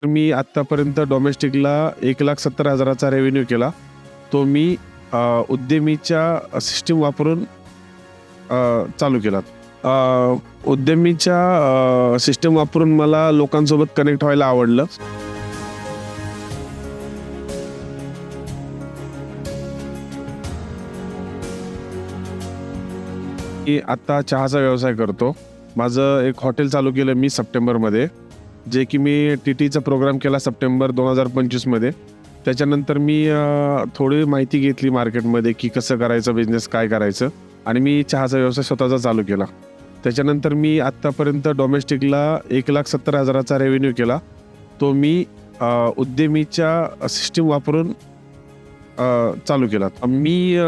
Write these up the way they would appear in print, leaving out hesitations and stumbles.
मी आत्तापर्यंत डोमेस्टिकला 1,70,000चा रेव्हेन्यू केला. तो मी उद्यमीच्या सिस्टीम वापरून चालू केला. उद्यमीच्या सिस्टीम वापरून मला लोकांसोबत कनेक्ट व्हायला आवडलं. मी आत्ता चहाचा व्यवसाय करतो. माझं एक हॉटेल चालू केलं मी सप्टेंबरमध्ये, जे की मी TTचा प्रोग्राम केला सप्टेंबर 2025मध्ये. त्याच्यानंतर मी थोडी माहिती घेतली मार्केटमध्ये की कसं करायचं बिझनेस, काय करायचं, आणि मी चहाचा व्यवसाय स्वतःचा चालू केला. त्याच्यानंतर मी आत्तापर्यंत डोमेस्टिकला 1,70,000चा रेव्हेन्यू केला. तो मी उद्यमीच्या सिस्टीम वापरून चालू केला. मी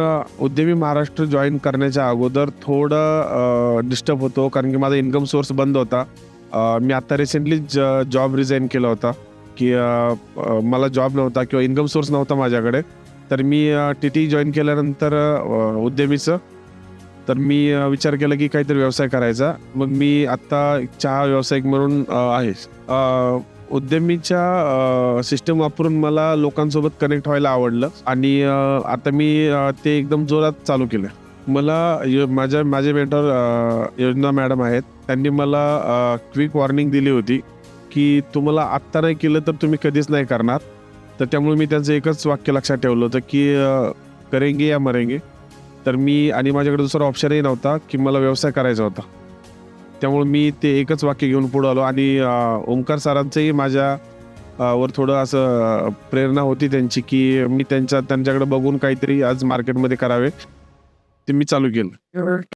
उद्यमी महाराष्ट्र जॉईन करण्याच्या अगोदर थोडं डिस्टर्ब होतो, कारण की माझा इन्कम सोर्स बंद होता. मी आता रिसेंटलीच जॉब रिझाईन केला होता की मला जॉब नव्हता किंवा इन्कम सोर्स नव्हता माझ्याकडे. तर मी TT जॉईन केल्यानंतर उद्यमीचं, तर मी विचार केला की काहीतरी व्यवसाय करायचा. मग मी आत्ता चहा व्यावसायिक म्हणून आहे. उद्यमीच्या सिस्टम वापरून मला लोकांसोबत कनेक्ट व्हायला आवडलं आणि आता मी ते एकदम जोरात चालू केलं. मला माझे मेंटर योजना मॅडम आहेत. त्यांनी मला क्विक वॉर्निंग दिली होती की तुम्हाला आत्ता नाही केलं तर तुम्ही कधीच नाही करणार. तर त्यामुळे मी त्यांचं एकच वाक्य लक्षात ठेवलं होतं की करेंगे या मरेंगे. तर मी, आणि माझ्याकडे दुसरा ऑप्शनही नव्हता की मला व्यवसाय करायचा होता. त्यामुळे मी ते एकच वाक्य घेऊन पुढे आलो. आणि ओंकार सरांचंही माझ्या वर थोडं असं प्रेरणा होती त्यांची की मी त्यांच्याकडे बघून काहीतरी आज मार्केटमध्ये करावे, ते मी चालू केलं.